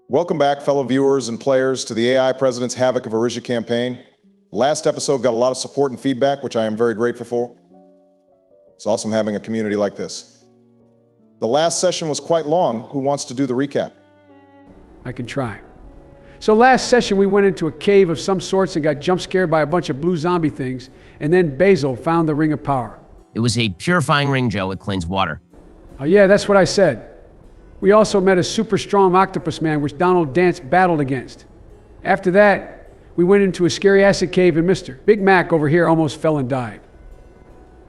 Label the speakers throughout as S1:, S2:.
S1: Welcome back, fellow viewers and players, to the AI President's Havoc of Erisia campaign. Last episode got a lot of support and feedback, which I am very grateful for. It's awesome having a community like this. The last session was quite long. Who wants to do the recap?
S2: I can try. So last session we went into a cave of some sorts and got jump scared by a bunch of blue zombie things, and then Basil found the Ring of Power.
S3: It was a purifying ring, Joe. It cleans water.
S2: Oh yeah, that's what I said. We also met a super strong octopus man which Donald Dance battled against. After that, we went into a scary acid cave and Mr. Big Mac over here almost fell and died.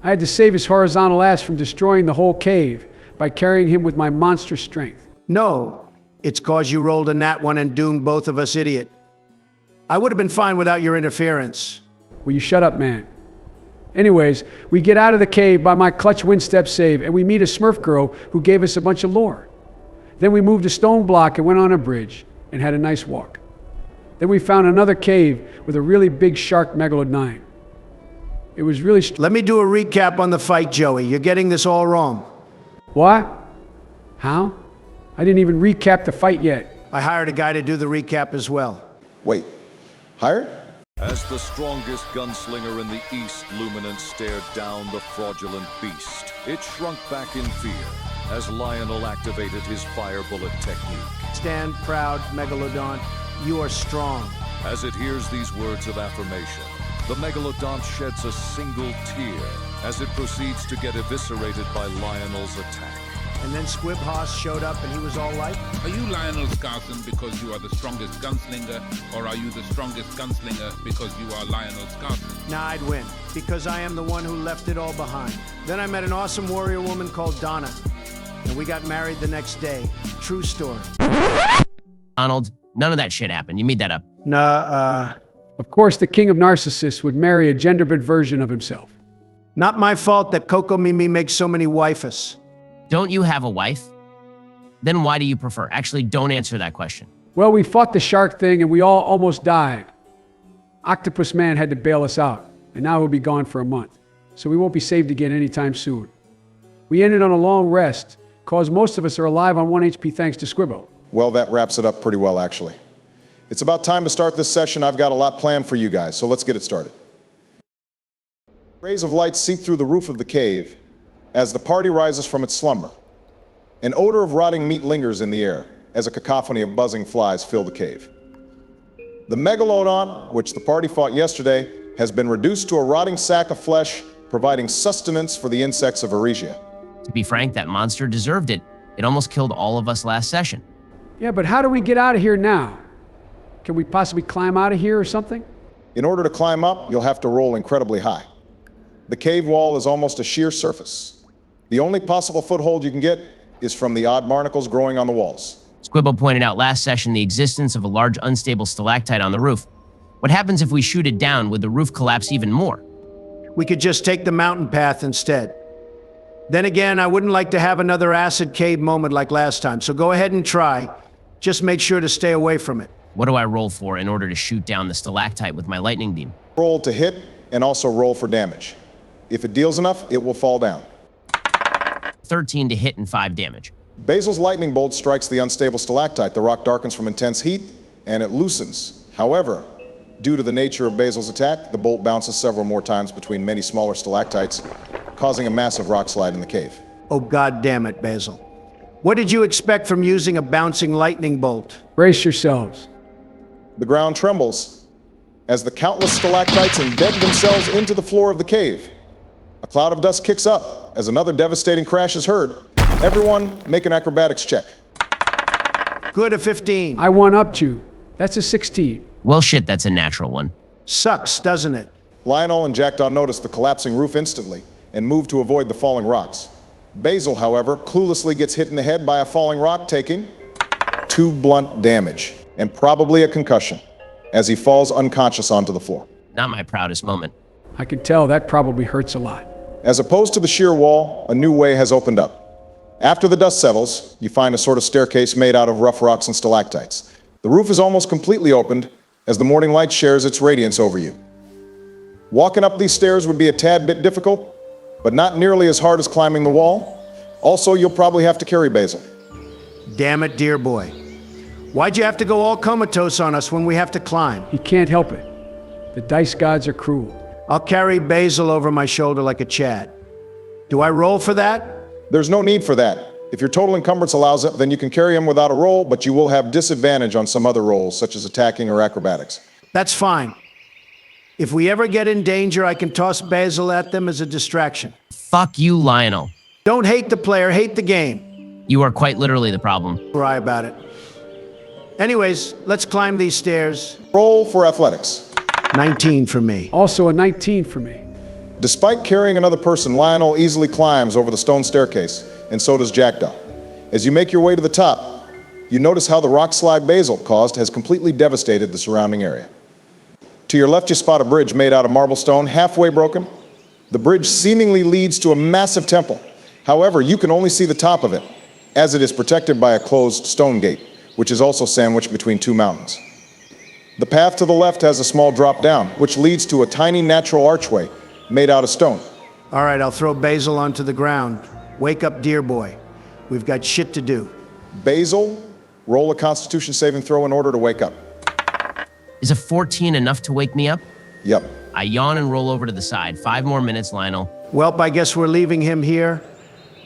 S2: I had to save his horizontal ass from destroying the whole cave by carrying him with my monstrous strength.
S4: No, it's cause you rolled a nat one and doomed both of us, idiot. I would have been fine without your interference.
S2: Will you shut up, man? Anyways, we get out of the cave by my clutch wind step save and we meet a Smurf girl who gave us a bunch of lore. Then we moved a stone block and went on a bridge and had a nice walk. Then we found another cave with a really big shark megalodon. It was really...
S4: Let me do a recap on the fight, Joey. You're getting this all wrong.
S2: What? How? I didn't even recap the fight yet.
S4: I hired a guy to do the recap as well.
S1: Wait, hired?
S5: As the strongest gunslinger in the East, Luminance stared down the fraudulent beast. It shrunk back in fear as Lionel activated his fire bullet technique.
S4: Stand proud, Megalodon. You are strong.
S5: As it hears these words of affirmation, the Megalodon sheds a single tear as it proceeds to get eviscerated by Lionel's attack.
S4: And then Squib Hoss showed up and he was all like,
S6: Are you Lionel Scarson because you are the strongest gunslinger, or are you the strongest gunslinger because you are Lionel Scarson?
S4: nah, I'd win, because I am the one who left it all behind. Then I met an awesome warrior woman called Donna, and we got married the next day. True story.
S3: Donald, none of that shit happened. You made that up.
S2: Of course, the king of narcissists would marry a gender-bent version of himself.
S4: Not my fault that Kokomimi makes so many wifes.
S3: Don't you have a wife? Then why do you prefer? Actually, don't answer that question.
S2: Well, we fought the shark thing and we all almost died. Octopus Man had to bail us out, and now he'll be gone for a month, so we won't be saved again anytime soon. We ended on a long rest, cause most of us are alive on 1 HP thanks to Squibbo.
S1: Well, that wraps it up pretty well, actually. It's about time to start this session. I've got a lot planned for you guys, so let's get it started. Rays of light seep through the roof of the cave as the party rises from its slumber. An odor of rotting meat lingers in the air as a cacophony of buzzing flies fill the cave. The Megalodon, which the party fought yesterday, has been reduced to a rotting sack of flesh, providing sustenance for the insects of Erisia.
S3: To be frank, that monster deserved it. It almost killed all of us last session.
S2: Yeah, but how do we get out of here now? Can we possibly climb out of here or something?
S1: In order to climb up, you'll have to roll incredibly high. The cave wall is almost a sheer surface. The only possible foothold you can get is from the odd barnacles growing on the walls.
S3: Squibbo pointed out last session the existence of a large unstable stalactite on the roof. What happens if we shoot it down? Would the roof collapse even more?
S4: We could just take the mountain path instead. Then again, I wouldn't like to have another acid cave moment like last time, so go ahead and try. Just make sure to stay away from it.
S3: What do I roll for in order to shoot down the stalactite with my lightning beam?
S1: Roll to hit and also roll for damage. If it deals enough, it will fall down.
S3: 13 to hit and 5 damage.
S1: Basil's lightning bolt strikes the unstable stalactite. The rock darkens from intense heat, and it loosens. However, due to the nature of Basil's attack, the bolt bounces several more times between many smaller stalactites, causing a massive rock slide in the cave.
S4: Oh, God damn it, Basil. What did you expect from using a bouncing lightning bolt?
S2: Brace yourselves.
S1: The ground trembles as the countless stalactites embed themselves into the floor of the cave. A cloud of dust kicks up as another devastating crash is heard. Everyone, make an acrobatics check.
S4: Good, a 15.
S2: I one-upped you. That's a 16.
S3: Well, shit, that's a natural one.
S4: Sucks, doesn't it?
S1: Lionel and Jackdaw notice the collapsing roof instantly and move to avoid the falling rocks. Basil, however, cluelessly gets hit in the head by a falling rock, taking 2 blunt damage and probably a concussion as he falls unconscious onto the floor.
S3: Not my proudest moment.
S2: I can tell that probably hurts a lot.
S1: As opposed to the sheer wall, a new way has opened up. After the dust settles, you find a sort of staircase made out of rough rocks and stalactites. The roof is almost completely opened as the morning light shares its radiance over you. Walking up these stairs would be a tad bit difficult, but not nearly as hard as climbing the wall. Also, you'll probably have to carry Basil.
S4: Damn it, dear boy. Why'd you have to go all comatose on us when we have to climb?
S2: He can't help it. The dice gods are cruel.
S4: I'll carry Basil over my shoulder like a Chad. Do I roll for that?
S1: There's no need for that. If your total encumbrance allows it, then you can carry him without a roll, but you will have disadvantage on some other rolls, such as attacking or acrobatics.
S4: That's fine. If we ever get in danger, I can toss Basil at them as a distraction.
S3: Fuck you, Lionel.
S4: Don't hate the player, hate the game.
S3: You are quite literally the problem.
S4: Cry about it. Anyways, let's climb these stairs.
S1: Roll for athletics.
S4: 19 for me.
S2: Also a 19 for me.
S1: Despite carrying another person, Lionel easily climbs over the stone staircase, and so does Jackdaw. As you make your way to the top, you notice how the rock slide Basil caused has completely devastated the surrounding area. To your left, you spot a bridge made out of marble stone, halfway broken. The bridge seemingly leads to a massive temple. However, you can only see the top of it, as it is protected by a closed stone gate, which is also sandwiched between two mountains. The path to the left has a small drop down, which leads to a tiny natural archway made out of stone.
S4: All right, I'll throw Basil onto the ground. Wake up, dear boy. We've got shit to do.
S1: Basil, roll a Constitution saving throw in order to wake up.
S3: Is a 14 enough to wake me up?
S1: Yep.
S3: I yawn and roll over to the side. 5 more minutes, Lionel.
S4: Welp, I guess we're leaving him here.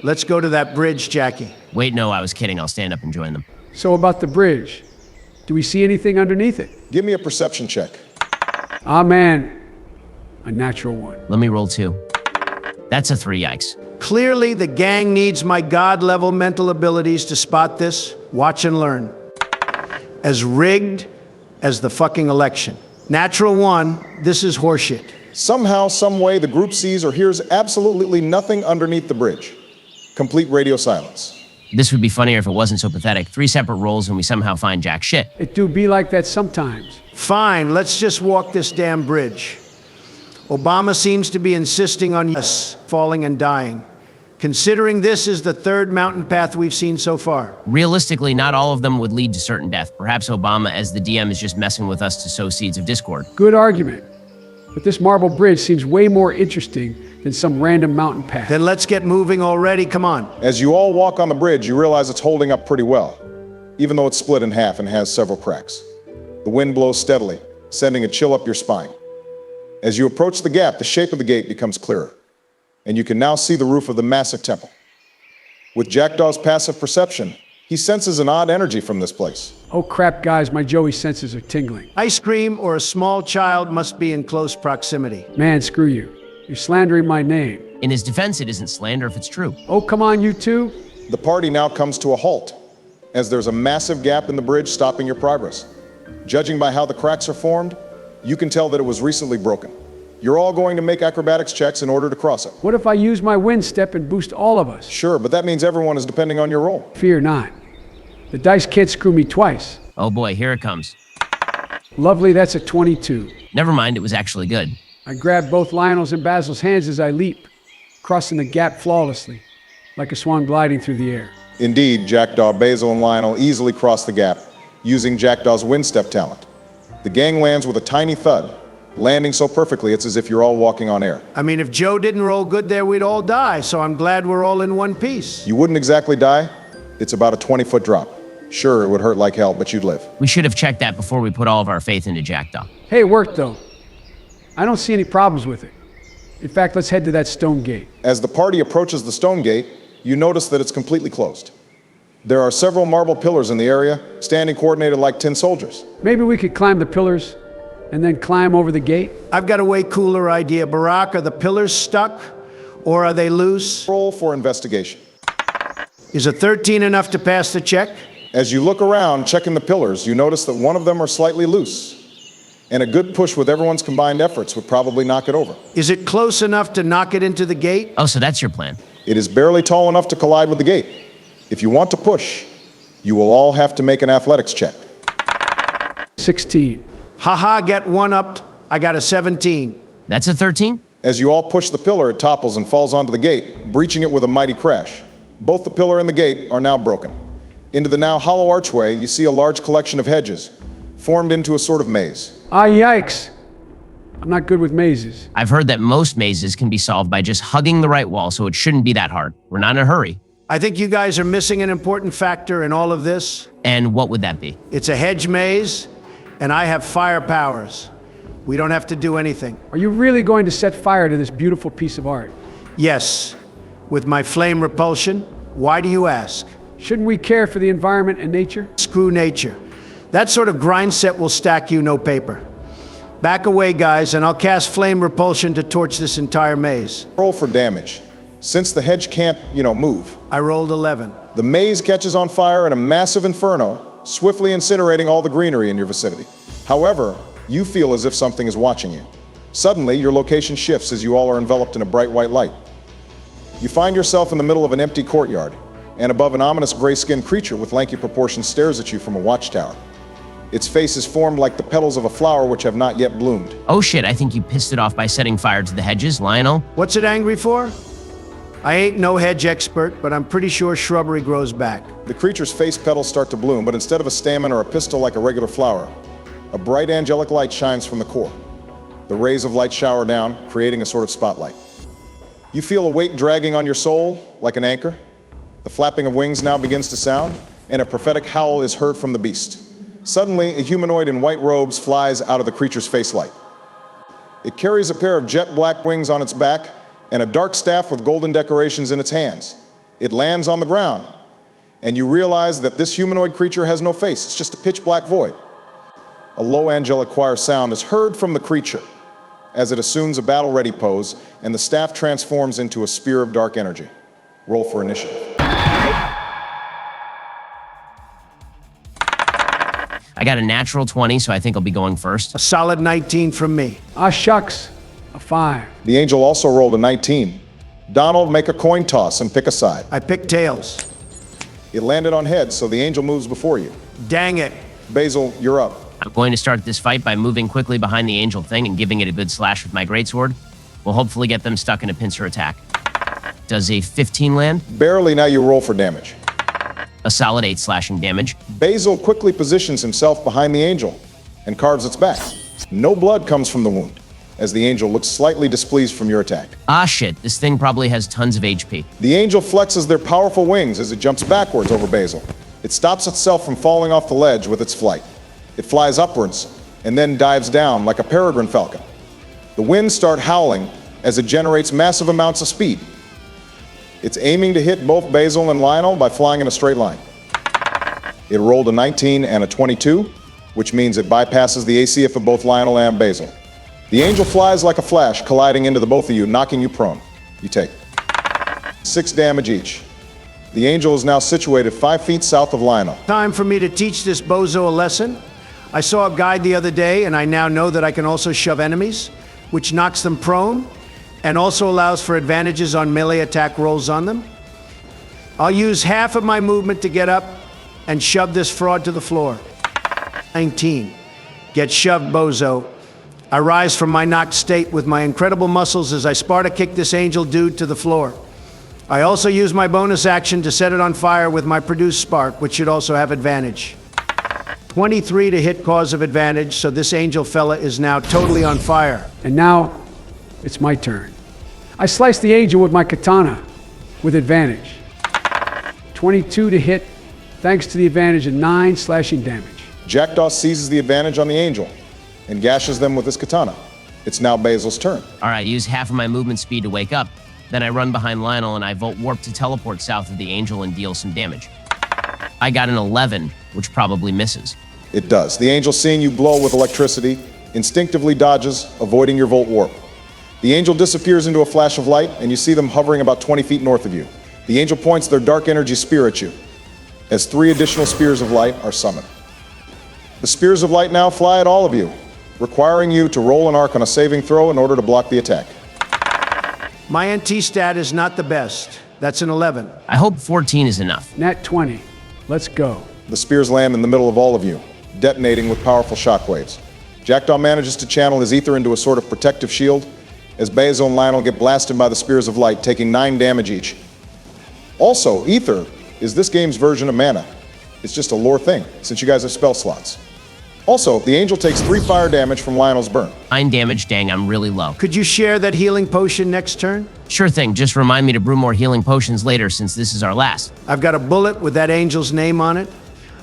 S4: Let's go to that bridge, Jackie.
S3: Wait, no, I was kidding. I'll stand up and join them.
S2: So about the bridge. Do we see anything underneath it?
S1: Give me a perception check.
S2: Ah, man. A natural one.
S3: Let me roll 2. That's a 3, yikes.
S4: Clearly, the gang needs my god-level mental abilities to spot this. Watch and learn. As rigged as the fucking election. Natural 1, this is horseshit.
S1: Somehow, some way, the group sees or hears absolutely nothing underneath the bridge. Complete radio silence.
S3: This would be funnier if it wasn't so pathetic. 3 separate rolls and we somehow find jack shit.
S2: It do be like that sometimes.
S4: Fine, let's just walk this damn bridge. Obama seems to be insisting on us falling and dying. Considering this is the 3rd mountain path we've seen so far.
S3: Realistically, not all of them would lead to certain death. Perhaps Obama, as the DM, is just messing with us to sow seeds of discord.
S2: Good argument. But this marble bridge seems way more interesting than some random mountain path.
S4: Then let's get moving already, come on.
S1: As you all walk on the bridge, you realize it's holding up pretty well, even though it's split in half and has several cracks. The wind blows steadily, sending a chill up your spine. As you approach the gap, the shape of the gate becomes clearer, and you can now see the roof of the massive temple. With Jackdaw's passive perception, he senses an odd energy from this place.
S2: Oh crap, guys, my Joey senses are tingling.
S4: Ice cream or a small child must be in close proximity.
S2: Man, screw you. You're slandering my name.
S3: In his defense, it isn't slander if it's true.
S2: Oh, come on, you two.
S1: The party now comes to a halt, as there's a massive gap in the bridge stopping your progress. Judging by how the cracks are formed, you can tell that it was recently broken. You're all going to make acrobatics checks in order to cross it.
S2: What if I use my wind step and boost all of us?
S1: Sure, but that means everyone is depending on your roll.
S2: Fear not. The dice can't screw me twice.
S3: Oh boy, here it comes.
S2: Lovely, that's a 22.
S3: Never mind, it was actually good.
S2: I grab both Lionel's and Basil's hands as I leap, crossing the gap flawlessly, like a swan gliding through the air.
S1: Indeed, Jackdaw, Basil, and Lionel easily cross the gap, using Jackdaw's wind step talent. The gang lands with a tiny thud, landing so perfectly it's as if you're all walking on air.
S4: I mean, if Joe didn't roll good there, we'd all die, so I'm glad we're all in one piece.
S1: You wouldn't exactly die. It's about a 20-foot drop. Sure, it would hurt like hell, but you'd live.
S3: We should have checked that before we put all of our faith into Jackdaw.
S2: Hey, it worked though. I don't see any problems with it. In fact, let's head to that stone gate.
S1: As the party approaches the stone gate, you notice that it's completely closed. There are several marble pillars in the area, standing coordinated like tin soldiers.
S2: Maybe we could climb the pillars and then climb over the gate?
S4: I've got a way cooler idea. Barack, are the pillars stuck or are they loose?
S1: Roll for investigation.
S4: Is a 13 enough to pass the check?
S1: As you look around, checking the pillars, you notice that one of them are slightly loose. And a good push with everyone's combined efforts would probably knock it over.
S4: Is it close enough to knock it into the gate?
S3: Oh, so that's your plan.
S1: It is barely tall enough to collide with the gate. If you want to push, you will all have to make an athletics check.
S2: 16.
S4: Haha, get one up. I got a 17.
S3: That's a 13?
S1: As you all push the pillar, it topples and falls onto the gate, breaching it with a mighty crash. Both the pillar and the gate are now broken. Into the now hollow archway, you see a large collection of hedges, formed into a sort of maze.
S2: Ah, yikes. I'm not good with mazes.
S3: I've heard that most mazes can be solved by just hugging the right wall, so it shouldn't be that hard. We're not in a hurry.
S4: I think you guys are missing an important factor in all of this.
S3: And what would that be?
S4: It's a hedge maze, and I have fire powers. We don't have to do anything.
S2: Are you really going to set fire to this beautiful piece of art?
S4: Yes, with my flame repulsion. Why do you ask?
S2: Shouldn't we care for the environment and nature?
S4: Screw nature. That sort of grind set will stack you no paper. Back away, guys, and I'll cast flame repulsion to torch this entire maze.
S1: Roll for damage. Since the hedge can't, move,
S4: I rolled 11.
S1: the maze catches on fire in a massive inferno, swiftly incinerating all the greenery in your vicinity. However, you feel as if something is watching you. Suddenly, your location shifts as you all are enveloped in a bright white light. You find yourself in the middle of an empty courtyard, and above an ominous gray-skinned creature with lanky proportions stares at you from a watchtower. Its face is formed like the petals of a flower which have not yet bloomed.
S3: Oh shit, I think you pissed it off by setting fire to the hedges, Lionel.
S4: What's it angry for? I ain't no hedge expert, but I'm pretty sure shrubbery grows back.
S1: The creature's face petals start to bloom, but instead of a stamen or a pistil like a regular flower, a bright angelic light shines from the core. The rays of light shower down, creating a sort of spotlight. You feel a weight dragging on your soul, like an anchor. The flapping of wings now begins to sound, and a prophetic howl is heard from the beast. Suddenly, a humanoid in white robes flies out of the creature's face light. It carries a pair of jet black wings on its back and a dark staff with golden decorations in its hands. It lands on the ground, and you realize that this humanoid creature has no face. It's just a pitch black void. A low angelic choir sound is heard from the creature as it assumes a battle-ready pose, and the staff transforms into a spear of dark energy. Roll for initiative.
S3: I got a natural 20, so I think I'll be going first.
S4: A solid 19 from me.
S2: Ah, shucks. A 5.
S1: The angel also rolled a 19. Donald, make a coin toss and pick a side.
S4: I picked tails.
S1: It landed on heads, so the angel moves before you.
S4: Dang it.
S1: Basil, you're up.
S3: I'm going to start this fight by moving quickly behind the angel thing and giving it a good slash with my greatsword. We'll hopefully get them stuck in a pincer attack. Does a 15 land?
S1: Barely. Now you roll for damage.
S3: A solid 8 slashing damage.
S1: Basil quickly positions himself behind the angel and carves its back. No blood comes from the wound, as the angel looks slightly displeased from your attack.
S3: Ah shit, this thing probably has tons of HP.
S1: The angel flexes their powerful wings as it jumps backwards over Basil. It stops itself from falling off the ledge with its flight. It flies upwards and then dives down like a peregrine falcon. The winds start howling as it generates massive amounts of speed. It's aiming to hit both Basil and Lionel by flying in a straight line. It rolled a 19 and a 22, which means it bypasses the AC of both Lionel and Basil. The angel flies like a flash, colliding into the both of you, knocking you prone. You take 6 damage each. The angel is now situated 5 feet south of Lionel.
S4: Time for me to teach this bozo a lesson. I saw a guide the other day, and I now know that I can also shove enemies, which knocks them prone, and also allows for advantages on melee attack rolls on them. I'll use half of my movement to get up and shove this fraud to the floor. 19. Get shoved, bozo. I rise from my knocked state with my incredible muscles as I Sparta kick this angel dude to the floor. I also use my bonus action to set it on fire with my produced spark, which should also have advantage. 23 to hit cause of advantage, so this angel fella is now totally on fire.
S2: And now, it's my turn. I slice the angel with my katana, with advantage. 22 to hit, thanks to the advantage of 9 slashing damage.
S1: Jackdaw seizes the advantage on the angel and gashes them with his katana. It's now Basil's turn.
S3: All right, use half of my movement speed to wake up. Then I run behind Lionel and I volt warp to teleport south of the angel and deal some damage. I got an 11, which probably misses.
S1: It does. The angel, seeing you blow with electricity, instinctively dodges, avoiding your volt warp. The angel disappears into a flash of light, and you see them hovering about 20 feet north of you. The angel points their dark energy spear at you, as 3 additional spears of light are summoned. The spears of light now fly at all of you, requiring you to roll an arc on a saving throw in order to block the attack.
S4: My NT stat is not the best. That's an 11.
S3: I hope 14 is enough.
S2: Nat 20. Let's go.
S1: The spears land in the middle of all of you, detonating with powerful shockwaves. Jackdaw manages to channel his ether into a sort of protective shield, as Basil and Lionel get blasted by the spears of light, taking 9 damage each. Also, ether is this game's version of mana. It's just a lore thing, since you guys have spell slots. Also, the angel takes 3 fire damage from Lionel's burn.
S3: 9 damage, dang, I'm really low.
S4: Could you share that healing potion next turn?
S3: Sure thing, just remind me to brew more healing potions later since this is our last.
S4: I've got a bullet with that angel's name on it.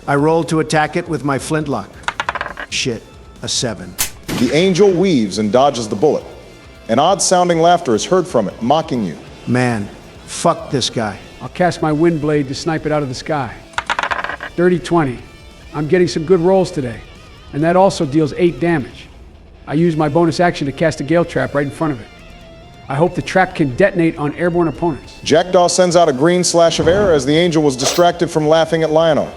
S4: I roll to attack it with my flintlock. Shit, a 7.
S1: The angel weaves and dodges the bullet. An odd-sounding laughter is heard from it, mocking you.
S4: Man, fuck this guy.
S2: I'll cast my wind blade to snipe it out of the sky. Dirty 20. I'm getting some good rolls today. And that also deals 8 damage. I use my bonus action to cast a gale trap right in front of it. I hope the trap can detonate on airborne opponents.
S1: Jackdaw sends out a green slash of air as the angel was distracted from laughing at Lionel.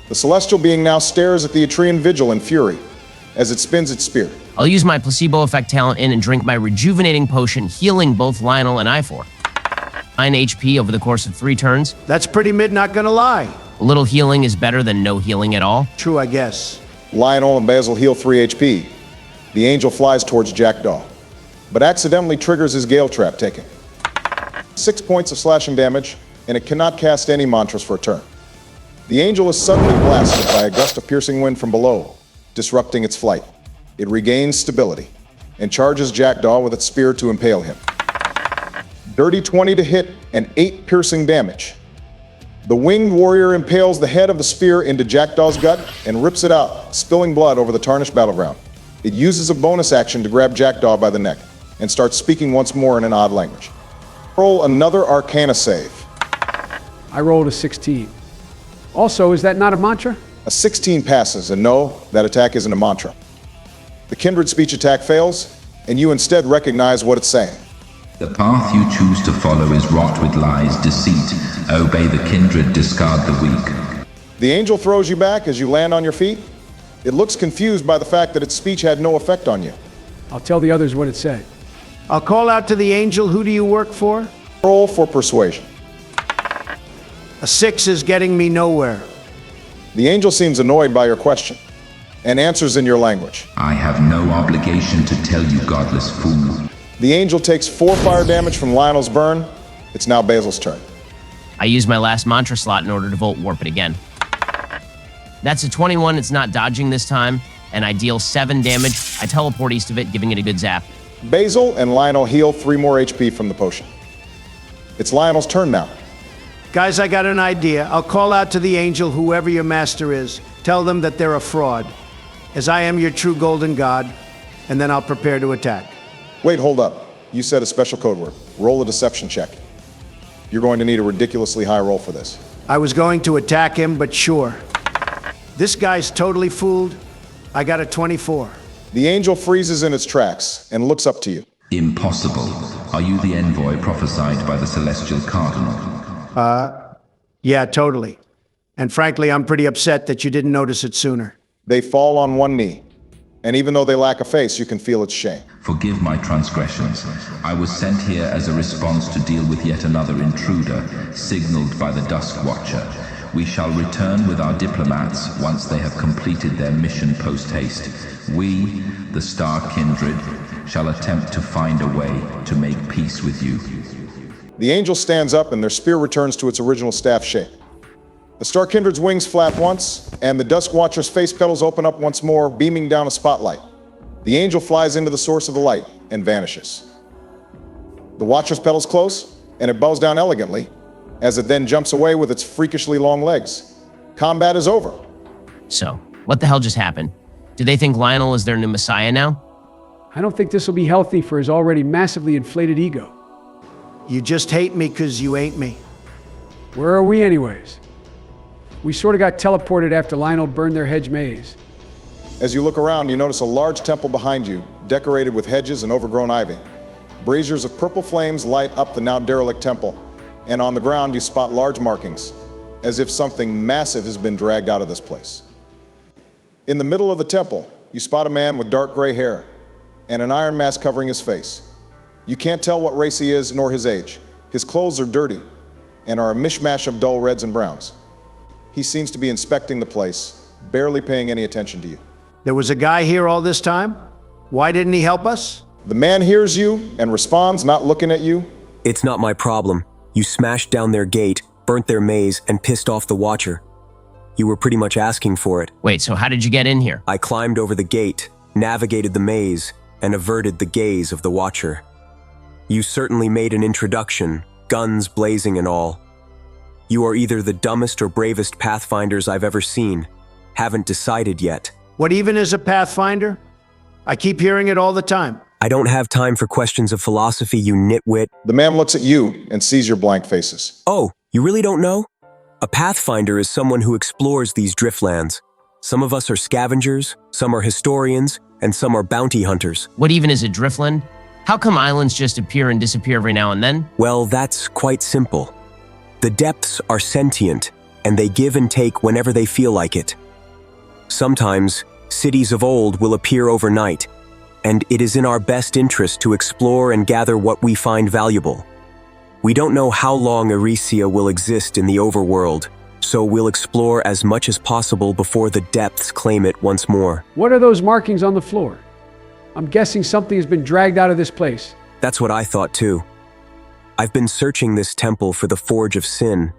S1: The celestial being now stares at the Atrian vigil in fury as it spins its spear.
S3: I'll use my placebo effect talent in and drink my rejuvenating potion, healing both Lionel and I4. 9 HP over the course of 3 turns.
S4: That's pretty mid, not gonna lie.
S3: A little healing is better than no healing at all.
S4: True, I guess.
S1: Lionel and Basil heal 3 HP. The angel flies towards Jackdaw, but accidentally triggers his gale trap, taking 6 points of slashing damage, and it cannot cast any mantras for a turn. The angel is suddenly blasted by a gust of piercing wind from below, disrupting its flight. It regains stability and charges Jackdaw with its spear to impale him. Dirty 20 to hit and 8 piercing damage. The winged warrior impales the head of the spear into Jackdaw's gut and rips it out, spilling blood over the tarnished battleground. It uses a bonus action to grab Jackdaw by the neck and starts speaking once more in an odd language. Roll another Arcana save.
S2: I rolled a 16. Also, is that not a mantra?
S1: A 16 passes, and no, that attack isn't a mantra. The kindred speech attack fails, and you instead recognize what it's saying.
S7: The path you choose to follow is wrought with lies, deceit. Obey the kindred, discard the weak.
S1: The angel throws you back as you land on your feet. It looks confused by the fact that its speech had no effect on you.
S2: I'll tell the others what it said.
S4: I'll call out to the angel. Who do you work for?
S1: Roll for persuasion.
S4: A 6 is getting me nowhere.
S1: The angel seems annoyed by your question and answers in your language.
S7: I have no obligation to tell you, godless fool.
S1: The angel takes 4 fire damage from Lionel's burn. It's now Basil's turn.
S3: I use my last mantra slot in order to Volt Warp it again. That's a 21, it's not dodging this time, and I deal 7 damage. I teleport east of it, giving it a good zap.
S1: Basil and Lionel heal 3 more HP from the potion. It's Lionel's turn now.
S4: Guys, I got an idea. I'll call out to the angel, whoever your master is. Tell them that they're a fraud, as I am your true golden god, and then I'll prepare to attack.
S1: Wait, hold up. You said a special code word. Roll a deception check. You're going to need a ridiculously high roll for this.
S4: I was going to attack him, but sure. This guy's totally fooled. I got a 24.
S1: The angel freezes in its tracks and looks up to you.
S7: Impossible. Are you the envoy prophesied by the celestial cardinal?
S4: Yeah, totally. And frankly, I'm pretty upset that you didn't notice it sooner.
S1: They fall on one knee, and even though they lack a face, you can feel its shame.
S7: Forgive my transgressions. I was sent here as a response to deal with yet another intruder, signaled by the Dusk Watcher. We shall return with our diplomats once they have completed their mission post-haste. We, the Star Kindred, shall attempt to find a way to make peace with you.
S1: The angel stands up and their spear returns to its original staff shape. The Star Kindred's wings flap once, and the Dusk Watcher's face petals open up once more, beaming down a spotlight. The angel flies into the source of the light and vanishes. The Watcher's petals close, and it bows down elegantly, as it then jumps away with its freakishly long legs. Combat is over.
S3: So, what the hell just happened? Do they think Lionel is their new messiah now?
S2: I don't think this will be healthy for his already massively inflated ego.
S4: You just hate me because you ain't me.
S2: Where are we anyways? We sort of got teleported after Lionel burned their hedge maze.
S1: As you look around, you notice a large temple behind you, decorated with hedges and overgrown ivy. Braziers of purple flames light up the now derelict temple, and on the ground you spot large markings, as if something massive has been dragged out of this place. In the middle of the temple, you spot a man with dark gray hair and an iron mask covering his face. You can't tell what race he is nor his age. His clothes are dirty and are a mishmash of dull reds and browns. He seems to be inspecting the place, barely paying any attention to you.
S4: There was a guy here all this time? Why didn't he help us?
S1: The man hears you and responds, not looking at you.
S8: It's not my problem. You smashed down their gate, burnt their maze, and pissed off the Watcher. You were pretty much asking for it.
S3: Wait, so how did you get in here?
S8: I climbed over the gate, navigated the maze, and averted the gaze of the Watcher. You certainly made an introduction, guns blazing and all. You are either the dumbest or bravest pathfinders I've ever seen. Haven't decided yet.
S4: What even is a pathfinder? I keep hearing it all the time.
S8: I don't have time for questions of philosophy, you nitwit.
S1: The man looks at you and sees your blank faces.
S8: Oh, you really don't know? A pathfinder is someone who explores these driftlands. Some of us are scavengers, some are historians, and some are bounty hunters.
S3: What even is a driftland? How come islands just appear and disappear every now and then?
S8: Well, that's quite simple. The depths are sentient, and they give and take whenever they feel like it. Sometimes, cities of old will appear overnight, and it is in our best interest to explore and gather what we find valuable. We don't know how long Erisia will exist in the overworld, so we'll explore as much as possible before the depths claim it once more.
S2: What are those markings on the floor? I'm guessing something has been dragged out of this place.
S8: That's what I thought too. I've been searching this temple for the Forge of Sin.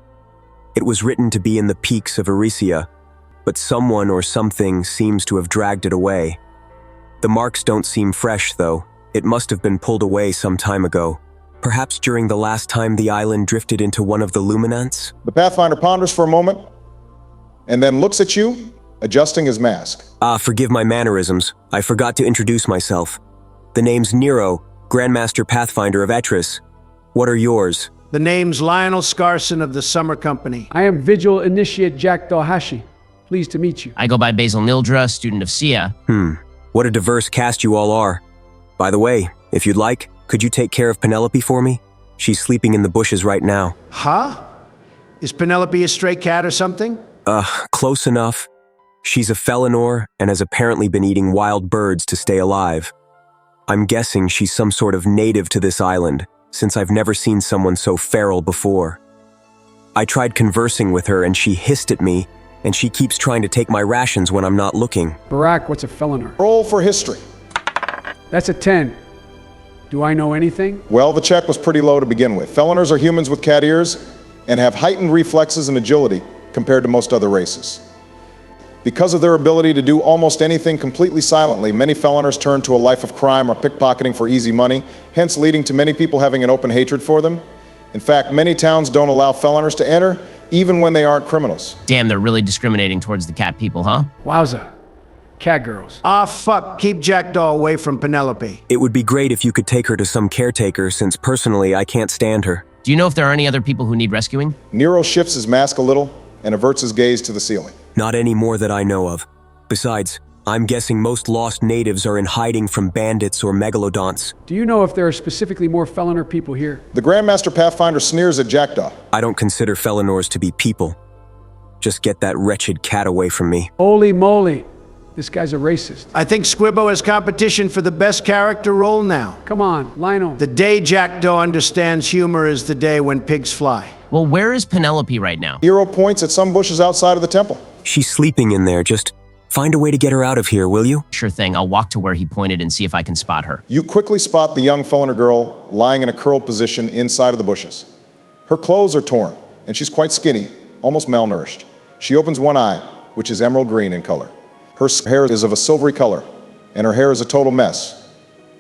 S8: It was written to be in the peaks of Erisia, but someone or something seems to have dragged it away. The marks don't seem fresh, though. It must have been pulled away some time ago. Perhaps during the last time the island drifted into one of the luminants?
S1: The Pathfinder ponders for a moment, and then looks at you, adjusting his mask.
S8: Forgive my mannerisms. I forgot to introduce myself. The name's Nero, Grandmaster Pathfinder of Etris. What are yours?
S4: The name's Lionel Scarson of the Summer Company.
S2: I am Vigil Initiate Jack Dalhashi. Pleased to meet you.
S3: I go by Basil Nildra, student of Sia.
S8: What a diverse cast you all are. By the way, if you'd like, could you take care of Penelope for me? She's sleeping in the bushes right now.
S4: Huh? Is Penelope a stray cat or something?
S8: Close enough. She's a Felinor and has apparently been eating wild birds to stay alive. I'm guessing she's some sort of native to this island, since I've never seen someone so feral before. I tried conversing with her and she hissed at me, and she keeps trying to take my rations when I'm not looking.
S2: Barack, what's a Felinor?
S1: Roll for history.
S2: That's a 10. Do I know anything?
S1: Well, the check was pretty low to begin with. Felinors are humans with cat ears and have heightened reflexes and agility compared to most other races. Because of their ability to do almost anything completely silently, many Felinors turn to a life of crime or pickpocketing for easy money, hence leading to many people having an open hatred for them. In fact, many towns don't allow Felinors to enter, even when they aren't criminals.
S3: Damn, they're really discriminating towards the cat people, huh?
S2: Wowza. Cat girls.
S4: Fuck. Keep Jackdaw away from Penelope.
S8: It would be great if you could take her to some caretaker, since personally I can't stand her.
S3: Do you know if there are any other people who need rescuing?
S1: Nero shifts his mask a little and averts his gaze to the ceiling.
S8: Not any more that I know of. Besides, I'm guessing most lost natives are in hiding from bandits or megalodonts.
S2: Do you know if there are specifically more Felinor people here?
S1: The Grandmaster Pathfinder sneers at Jackdaw.
S8: I don't consider Felinors to be people. Just get that wretched cat away from me.
S2: Holy moly. This guy's a racist.
S4: I think Squibbo has competition for the best character role now.
S2: Come on, Lionel.
S4: The day Jackdaw understands humor is the day when pigs fly.
S3: Well, where is Penelope right now?
S1: Nero points at some bushes outside of the temple.
S8: She's sleeping in there. Just find a way to get her out of here, will you?
S3: Sure thing. I'll walk to where he pointed and see if I can spot her.
S1: You quickly spot the young Felinor girl lying in a curled position inside of the bushes. Her clothes are torn, and she's quite skinny, almost malnourished. She opens one eye, which is emerald green in color. Her hair is of a silvery color, and her hair is a total mess.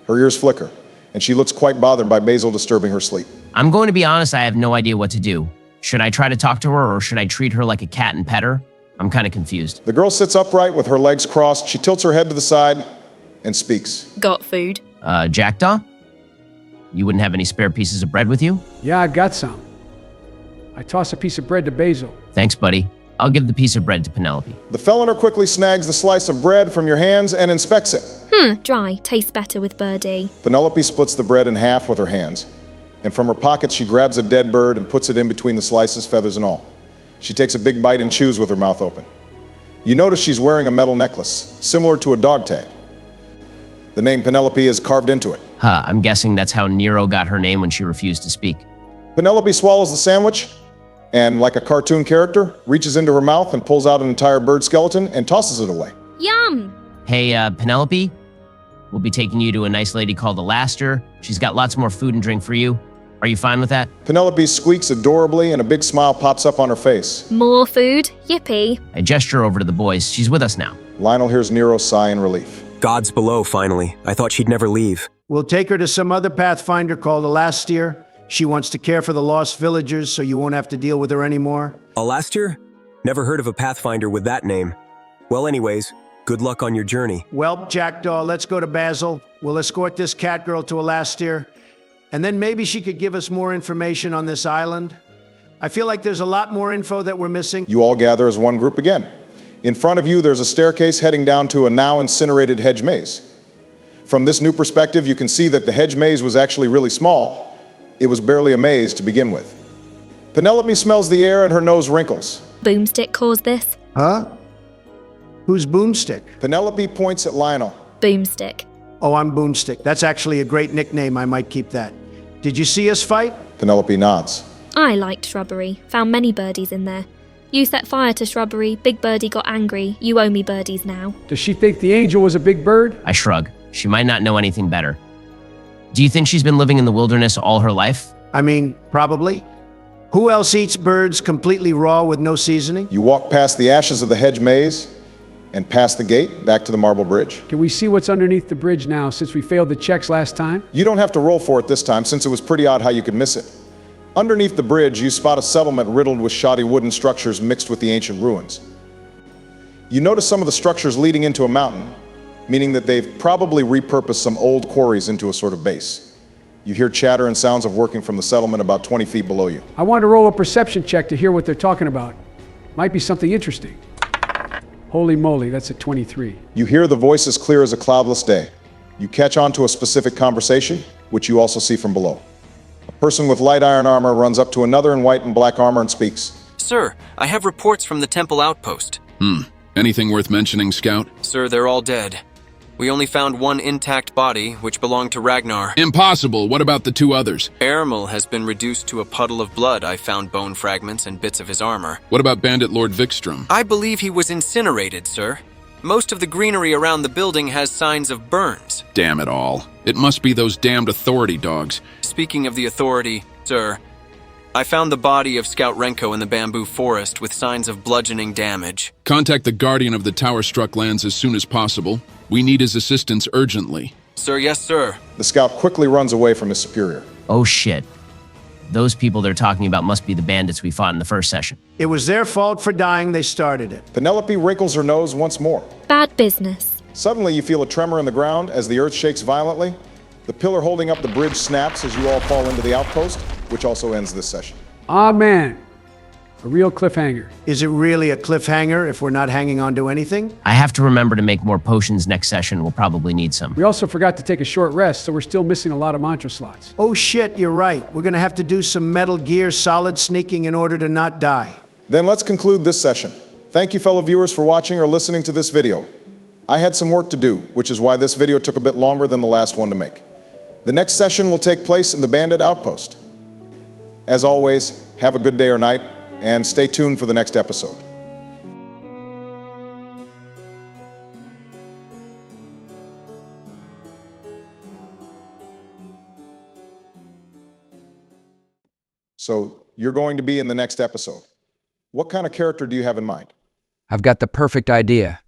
S1: Her ears flicker, and she looks quite bothered by Basil disturbing her sleep.
S3: I'm going to be honest, I have no idea what to do. Should I try to talk to her, or should I treat her like a cat and pet her? I'm kind of confused.
S1: The girl sits upright with her legs crossed. She tilts her head to the side and speaks.
S9: Got food.
S3: Jackdaw? You wouldn't have any spare pieces of bread with you?
S2: Yeah, I've got some. I toss a piece of bread to Basil.
S3: Thanks, buddy. I'll give the piece of bread to Penelope.
S1: The Felinor quickly snags the slice of bread from your hands and inspects it.
S9: Dry. Tastes better with birdie.
S1: Penelope splits the bread in half with her hands, and from her pocket she grabs a dead bird and puts it in between the slices, feathers and all. She takes a big bite and chews with her mouth open. You notice she's wearing a metal necklace, similar to a dog tag. The name Penelope is carved into it.
S3: I'm guessing that's how Nero got her name when she refused to speak.
S1: Penelope swallows the sandwich, and like a cartoon character, reaches into her mouth and pulls out an entire bird skeleton and tosses it away.
S9: Yum!
S3: Hey, Penelope, we'll be taking you to a nice lady called Alaster. She's got lots more food and drink for you. Are you fine with that?
S1: Penelope squeaks adorably and a big smile pops up on her face.
S9: More food? Yippee.
S3: I gesture over to the boys. She's with us now.
S1: Lionel hears Nero sigh in relief.
S8: God's below, finally. I thought she'd never leave.
S4: We'll take her to some other pathfinder called Alastir. She wants to care for the lost villagers, so you won't have to deal with her anymore.
S8: Alastir? Never heard of a pathfinder with that name. Well, anyways, good luck on your journey.
S4: Well, Jackdaw, let's go to Basil. We'll escort this cat girl to Alastir. And then maybe she could give us more information on this island. I feel like there's a lot more info that we're missing.
S1: You all gather as one group again. In front of you, there's a staircase heading down to a now incinerated hedge maze. From this new perspective, you can see that the hedge maze was actually really small. It was barely a maze to begin with. Penelope smells the air and her nose wrinkles.
S9: Boomstick caused this.
S4: Huh? Who's Boomstick?
S1: Penelope points at Lionel.
S9: Boomstick.
S4: Oh, I'm Boomstick. That's actually a great nickname. I might keep that. Did you see us fight?
S1: Penelope nods.
S9: I liked Shrubbery. Found many birdies in there. You set fire to Shrubbery. Big Birdie got angry. You owe me birdies now.
S2: Does she think the angel was a big bird?
S3: I shrug. She might not know anything better. Do you think she's been living in the wilderness all her life?
S4: I mean, probably. Who else eats birds completely raw with no seasoning?
S1: You walk past the ashes of the hedge maze and past the gate back to the marble bridge.
S2: Can we see what's underneath the bridge now since we failed the checks last time?
S1: You don't have to roll for it this time since it was pretty odd how you could miss it. Underneath the bridge, you spot a settlement riddled with shoddy wooden structures mixed with the ancient ruins. You notice some of the structures leading into a mountain, meaning that they've probably repurposed some old quarries into a sort of base. You hear chatter and sounds of working from the settlement about 20 feet below you.
S2: I want to roll a perception check to hear what they're talking about. Might be something interesting. Holy moly, that's a 23.
S1: You hear the voices clear as a cloudless day. You catch on to a specific conversation, which you also see from below. A person with light iron armor runs up to another in white and black armor and speaks.
S10: Sir, I have reports from the temple outpost.
S11: Anything worth mentioning, Scout?
S10: Sir, they're all dead. We only found one intact body, which belonged to Ragnar.
S11: Impossible. What about the two others?
S10: Ermal has been reduced to a puddle of blood. I found bone fragments and bits of his armor.
S11: What about Bandit Lord Vikstrom?
S10: I believe he was incinerated, sir. Most of the greenery around the building has signs of burns.
S11: Damn it all. It must be those damned authority dogs.
S10: Speaking of the authority, sir, I found the body of Scout Renko in the bamboo forest with signs of bludgeoning damage.
S11: Contact the Guardian of the Tower-struck lands as soon as possible. We need his assistance urgently.
S10: Sir, yes, sir.
S1: The scout quickly runs away from his superior.
S3: Oh shit. Those people they're talking about must be the bandits we fought in the first session.
S4: It was their fault for dying. They started it.
S1: Penelope wrinkles her nose once more.
S9: Bad business.
S1: Suddenly you feel a tremor in the ground as the earth shakes violently. The pillar holding up the bridge snaps as you all fall into the outpost, which also ends this session.
S2: Ah, man. A real cliffhanger.
S4: Is it really a cliffhanger if we're not hanging on to anything?
S3: I have to remember to make more potions next session. We'll probably need some.
S2: We also forgot to take a short rest, so we're still missing a lot of mantra slots.
S4: Oh shit, you're right. We're gonna have to do some Metal Gear Solid sneaking in order to not die.
S1: Then let's conclude this session. Thank you, fellow viewers, for watching or listening to this video. I had some work to do, which is why this video took a bit longer than the last one to make. The next session will take place in the Bandit Outpost. As always, have a good day or night, and stay tuned for the next episode. So, you're going to be in the next episode. What kind of character do you have in mind?
S12: I've got the perfect idea.